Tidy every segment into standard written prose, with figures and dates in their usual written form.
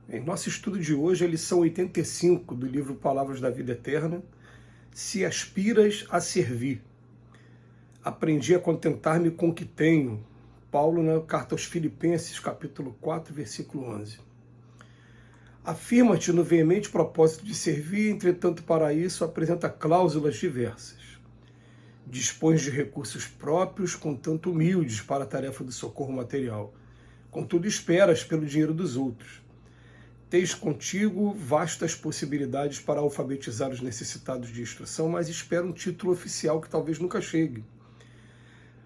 Em nosso estudo de hoje, a lição 85 do livro Palavras da Vida Eterna, Se aspiras a servir. Aprendi a contentar-me com o que tenho. Paulo, na carta aos Filipenses, capítulo 4, versículo 11. Afirma-te no veemente propósito de servir, entretanto, para isso apresenta cláusulas diversas. Dispões de recursos próprios, contanto humildes, para a tarefa do socorro material. Contudo, esperas pelo dinheiro dos outros. Tens contigo vastas possibilidades para alfabetizar os necessitados de instrução, mas espera um título oficial que talvez nunca chegue.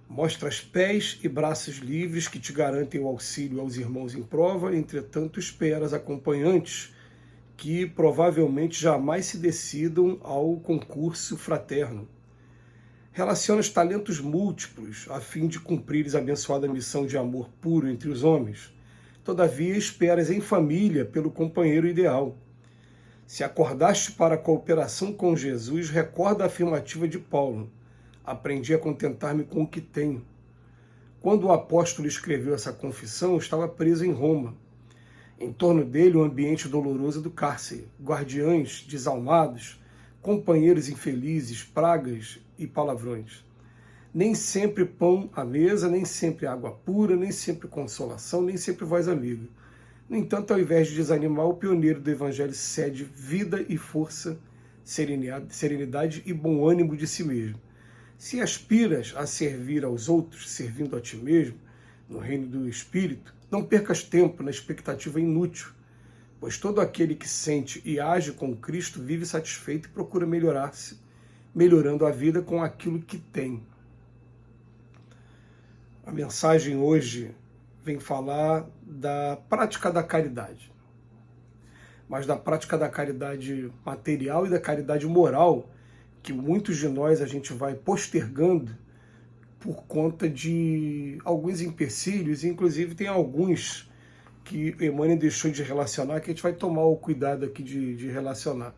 Mostras pés e braços livres que te garantem o auxílio aos irmãos em prova, entretanto esperas acompanhantes que provavelmente jamais se decidam ao concurso fraterno. Relacionas talentos múltiplos a fim de cumprires a abençoada missão de amor puro entre os homens. Todavia esperas em família pelo companheiro ideal. Se acordaste para a cooperação com Jesus, recorda a afirmativa de Paulo. Aprendi a contentar-me com o que tenho. Quando o apóstolo escreveu essa confissão, estava preso em Roma. Em torno dele, o ambiente doloroso do cárcere, guardiães desalmados, companheiros infelizes, pragas e palavrões. Nem sempre pão à mesa, nem sempre água pura, nem sempre consolação, nem sempre voz amiga. No entanto, ao invés de desanimar, o pioneiro do Evangelho cede vida e força, serenidade e bom ânimo de si mesmo. Se aspiras a servir aos outros, servindo a ti mesmo, no reino do Espírito, não percas tempo na expectativa inútil, pois todo aquele que sente e age com Cristo vive satisfeito e procura melhorar-se, melhorando a vida com aquilo que tem. A mensagem hoje vem falar da prática da caridade, mas da prática da caridade material e da caridade moral, que muitos de nós a gente vai postergando por conta de alguns empecilhos, inclusive tem alguns que Emmanuel deixou de relacionar, que a gente vai tomar o cuidado aqui de relacionar.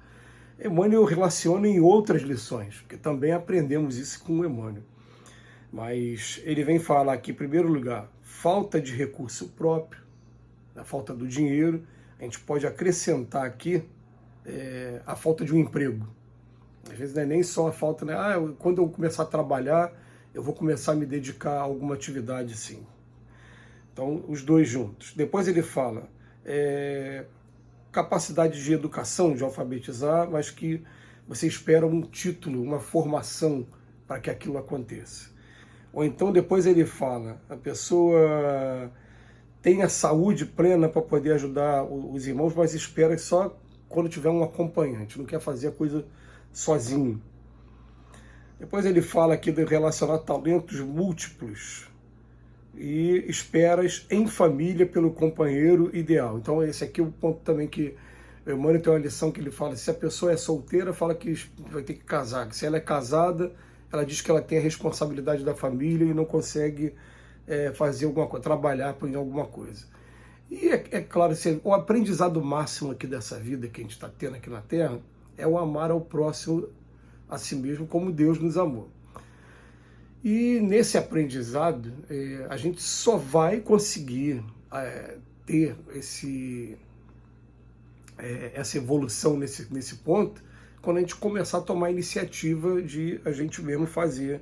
Emmanuel relaciona em outras lições, porque também aprendemos isso com o Emmanuel. Mas ele vem falar aqui, em primeiro lugar, falta de recurso próprio, a falta do dinheiro. A gente pode acrescentar aqui a falta de um emprego. Às vezes não é nem só a falta, né? Quando eu começar a trabalhar, eu vou começar a me dedicar a alguma atividade, sim. Então, os dois juntos. Depois ele fala capacidade de educação, de alfabetizar, mas que você espera um título, uma formação para que aquilo aconteça. Ou então depois ele fala, a pessoa tem a saúde plena para poder ajudar os irmãos, mas espera só quando tiver um acompanhante, não quer fazer a coisa sozinho. Depois ele fala aqui de relacionar talentos múltiplos e esperas em família pelo companheiro ideal. Então esse aqui é o ponto também que o Emmanuel tem uma lição que ele fala, se a pessoa é solteira, fala que vai ter que casar, que se ela é casada, ela diz que ela tem a responsabilidade da família e não consegue fazer alguma coisa, trabalhar em alguma coisa. E é claro, assim, o aprendizado máximo aqui dessa vida que a gente está tendo aqui na Terra é o amar ao próximo a si mesmo como Deus nos amou. E nesse aprendizado, a gente só vai conseguir ter essa evolução nesse ponto quando a gente começar a tomar a iniciativa de a gente mesmo fazer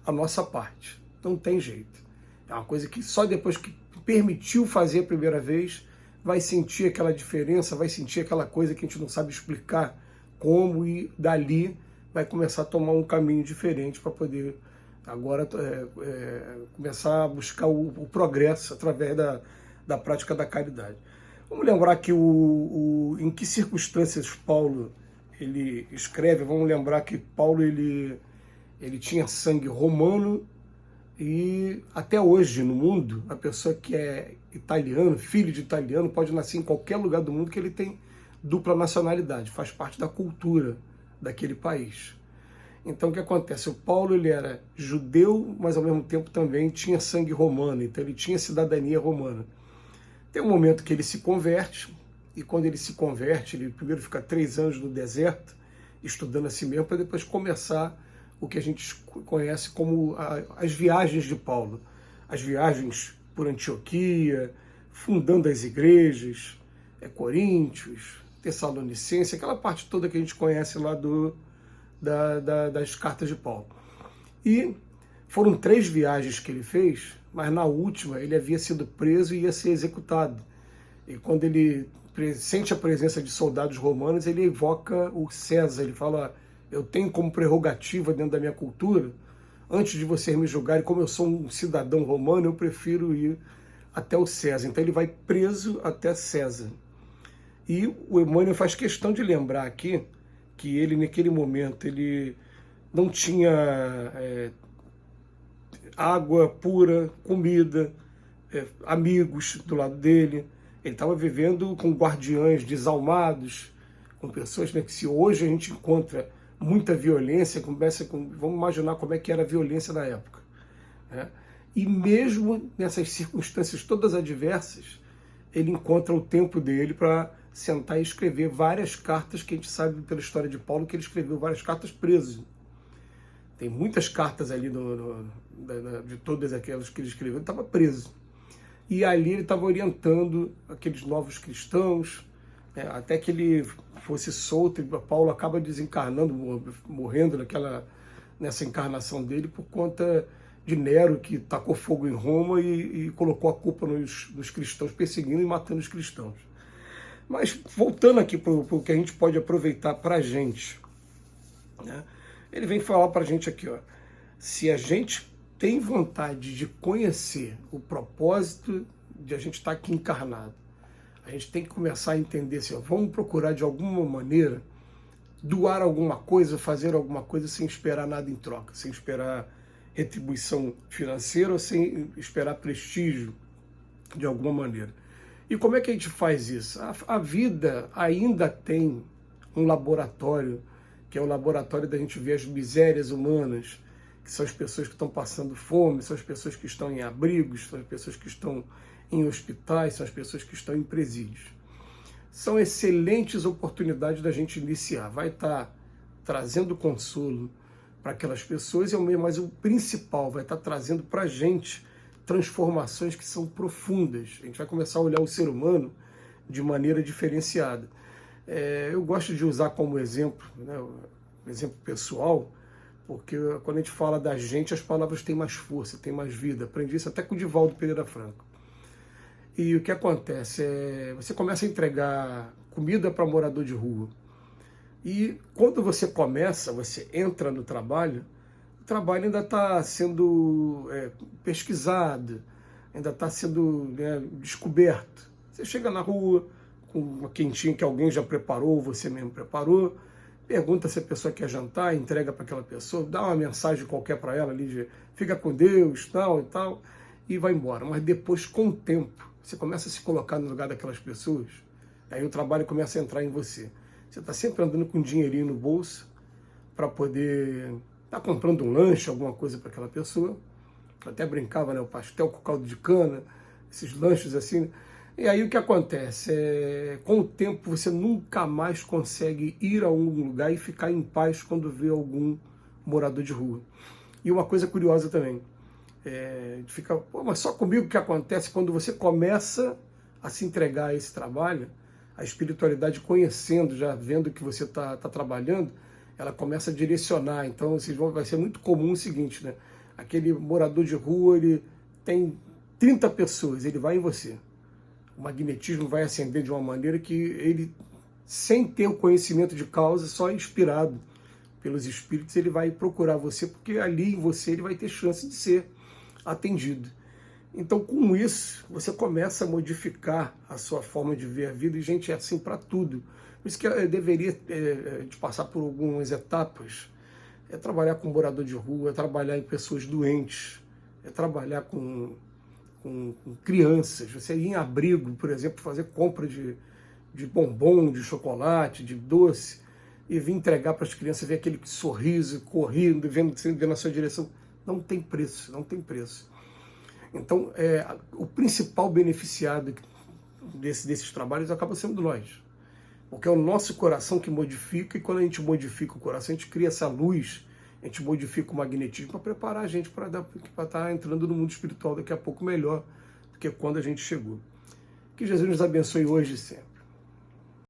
a nossa parte. Não tem jeito. É uma coisa que só depois que permitiu fazer a primeira vez, vai sentir aquela diferença, vai sentir aquela coisa que a gente não sabe explicar como, e dali vai começar a tomar um caminho diferente para poder agora começar a buscar o progresso através da prática da caridade. Vamos lembrar que em que circunstâncias Paulo ele escreve. Vamos lembrar que Paulo ele tinha sangue romano, e até hoje no mundo, a pessoa que é italiano, filho de italiano, pode nascer em qualquer lugar do mundo que ele tem dupla nacionalidade, faz parte da cultura daquele país. Então o que acontece? O Paulo ele era judeu, mas ao mesmo tempo também tinha sangue romano, então ele tinha cidadania romana. Tem um momento que ele se converte, e quando ele se converte, ele primeiro fica 3 anos no deserto, estudando a si mesmo, para depois começar o que a gente conhece como as viagens de Paulo. As viagens por Antioquia, fundando as igrejas, Coríntios, Tessalonicenses, aquela parte toda que a gente conhece lá das cartas de Paulo. E foram 3 viagens que ele fez, mas na última ele havia sido preso e ia ser executado. E quando ele sente a presença de soldados romanos, ele evoca o César, ele fala: eu tenho como prerrogativa dentro da minha cultura, antes de vocês me julgarem, como eu sou um cidadão romano, eu prefiro ir até o César. Então ele vai preso até César. E o Emmanuel faz questão de lembrar aqui que ele, naquele momento, ele não tinha água pura, comida, amigos do lado dele. Ele estava vivendo com guardiães desalmados, com pessoas, né, que se hoje a gente encontra muita violência, vamos imaginar como é que era a violência na época, né? E mesmo nessas circunstâncias todas adversas, ele encontra o tempo dele para sentar e escrever várias cartas, que a gente sabe pela história de Paulo que ele escreveu várias cartas preso. Tem muitas cartas ali de todas aquelas que ele escreveu, ele estava preso. E ali ele estava orientando aqueles novos cristãos, né, até que ele fosse solto, e Paulo acaba desencarnando, morrendo nessa encarnação dele por conta de Nero, que tacou fogo em Roma e colocou a culpa nos cristãos, perseguindo e matando os cristãos. Mas voltando aqui para o que a gente pode aproveitar para a gente, né, ele vem falar para a gente aqui, ó, se a gente tem vontade de conhecer o propósito de a gente estar aqui encarnado, a gente tem que começar a entender assim, ó, vamos procurar de alguma maneira doar alguma coisa, fazer alguma coisa sem esperar nada em troca, sem esperar retribuição financeira ou sem esperar prestígio de alguma maneira. E como é que a gente faz isso? A vida ainda tem um laboratório, que é o laboratório da gente ver as misérias humanas, que são as pessoas que estão passando fome, são as pessoas que estão em abrigos, são as pessoas que estão em hospitais, são as pessoas que estão em presídios. São excelentes oportunidades da gente iniciar. Vai estar trazendo consolo para aquelas pessoas, mas o principal, vai estar trazendo para a gente transformações que são profundas. A gente vai começar a olhar o ser humano de maneira diferenciada. Eu gosto de usar como exemplo, né, um exemplo pessoal, porque quando a gente fala da gente, as palavras têm mais força, têm mais vida. Aprendi isso até com o Divaldo Pereira Franco. E o que acontece você começa a entregar comida para morador de rua. E quando você entra no trabalho, o trabalho ainda está sendo pesquisado, ainda está sendo, né, descoberto. Você chega na rua com uma quentinha que alguém já preparou, você mesmo preparou, pergunta se a pessoa quer jantar, entrega para aquela pessoa, dá uma mensagem qualquer para ela ali de fica com Deus, tal e tal, e vai embora. Mas depois, com o tempo, você começa a se colocar no lugar daquelas pessoas, aí o trabalho começa a entrar em você. Você está sempre andando com um dinheirinho no bolso para poder estar comprando um lanche, alguma coisa para aquela pessoa. Eu até brincava, né, o pastel com caldo de cana, esses lanches assim. E aí o que acontece? Com o tempo você nunca mais consegue ir a um lugar e ficar em paz quando vê algum morador de rua. E uma coisa curiosa também, fica, mas só comigo que acontece quando você começa a se entregar a esse trabalho, a espiritualidade conhecendo, já vendo que você está trabalhando, ela começa a direcionar. Então vai ser muito comum o seguinte, né? Aquele morador de rua, ele tem 30 pessoas, ele vai em você. O magnetismo vai acender de uma maneira que ele, sem ter o conhecimento de causa, só inspirado pelos espíritos, ele vai procurar você, porque ali em você ele vai ter chance de ser atendido. Então, com isso, você começa a modificar a sua forma de ver a vida, e, gente, é assim para tudo. Por isso que eu deveria de passar por algumas etapas, trabalhar com morador de rua, trabalhar em pessoas doentes, trabalhar com crianças, você ir em abrigo, por exemplo, fazer compra de bombom, de chocolate, de doce, e vir entregar para as crianças, ver aquele sorriso, correndo, vendo na sua direção. Não tem preço, não tem preço. Então, o principal beneficiado desses trabalhos acaba sendo nós. Porque é o nosso coração que modifica, e quando a gente modifica o coração, a gente cria essa luz, a gente modifica o magnetismo para preparar a gente para estar entrando no mundo espiritual daqui a pouco melhor do que quando a gente chegou. Que Jesus nos abençoe hoje e sempre.